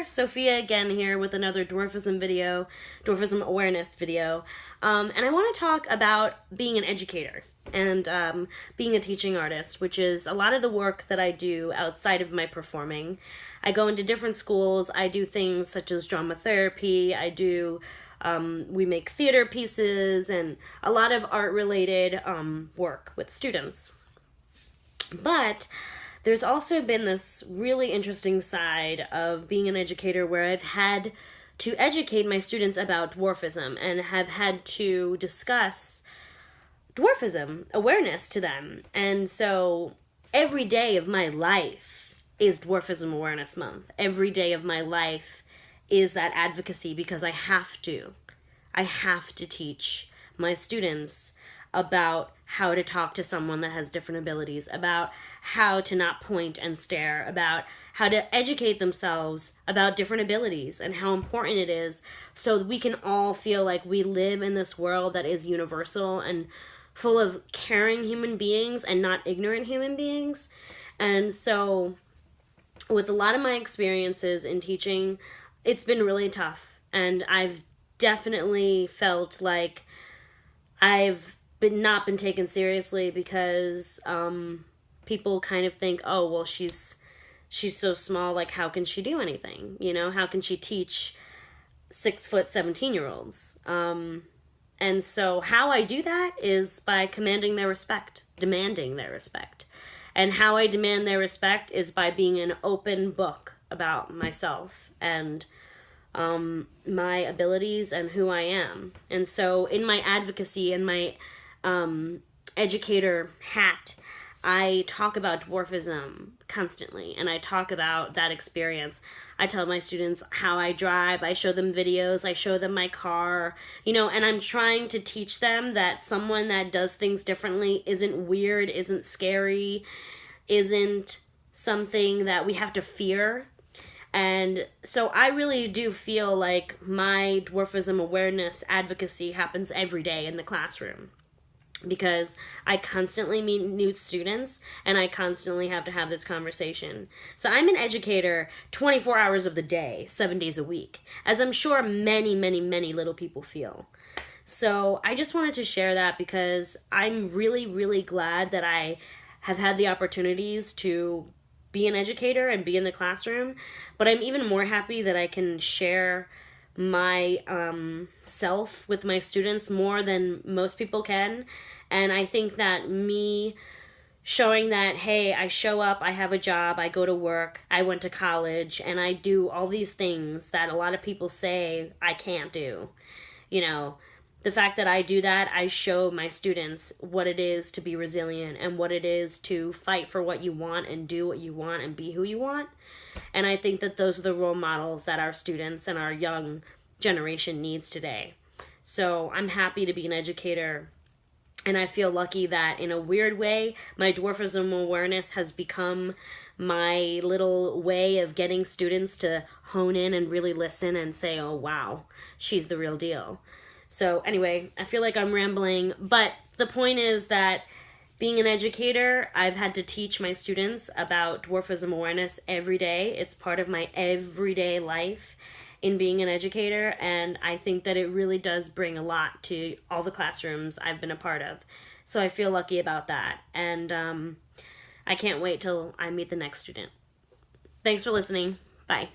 Sophia again here with another Dwarfism video, Dwarfism awareness video. And I want to talk about being an educator and being a teaching artist, which is a lot of the work that I do outside of my performing. I go into different schools, I do things such as drama therapy, we make theater pieces and a lot of art-related work with students. But there's also been this really interesting side of being an educator where I've had to educate my students about dwarfism and have had to discuss dwarfism awareness to them. And so every day of my life is Dwarfism Awareness Month. Every day of my life is that advocacy because I have to. I have to teach my students about how to talk to someone that has different abilities, about how to not point and stare, about how to educate themselves about different abilities and how important it is so that we can all feel like we live in this world that is universal and full of caring human beings and not ignorant human beings. And so with a lot of my experiences in teaching, it's been really tough. And I've definitely felt like I've not been taken seriously because people kind of think, oh, well, she's so small, like how can she do anything? You know, how can she teach 6-foot 17-year-olds? And so how I do that is by commanding their respect, demanding their respect. And how I demand their respect is by being an open book about myself and my abilities and who I am. And so in my advocacy and my educator hat, I talk about dwarfism constantly, and I talk about that experience. I tell my students how I drive, I show them videos, I show them my car, you know, and I'm trying to teach them that someone that does things differently isn't weird, isn't scary, isn't something that we have to fear. And so I really do feel like my dwarfism awareness advocacy happens every day in the classroom, because I constantly meet new students and I constantly have to have this conversation. So I'm an educator 24 hours of the day, 7 days a week, as I'm sure many, many, many little people feel. So I just wanted to share that because I'm really, really glad that I have had the opportunities to be an educator and be in the classroom, but I'm even more happy that I can share my self with my students more than most people can. And I think that me showing that, hey, I show up, I have a job, I go to work, I went to college, and I do all these things that a lot of people say I can't do. You know, the fact that I do that, I show my students what it is to be resilient and what it is to fight for what you want and do what you want and be who you want. And I think that those are the role models that our students and our young generation needs today. So I'm happy to be an educator, and I feel lucky that in a weird way, my dwarfism awareness has become my little way of getting students to hone in and really listen and say, oh, wow, she's the real deal. So anyway, I feel like I'm rambling, but the point is that being an educator, I've had to teach my students about dwarfism awareness every day. It's part of my everyday life in being an educator, and I think that it really does bring a lot to all the classrooms I've been a part of. So I feel lucky about that, and I can't wait till I meet the next student. Thanks for listening. Bye.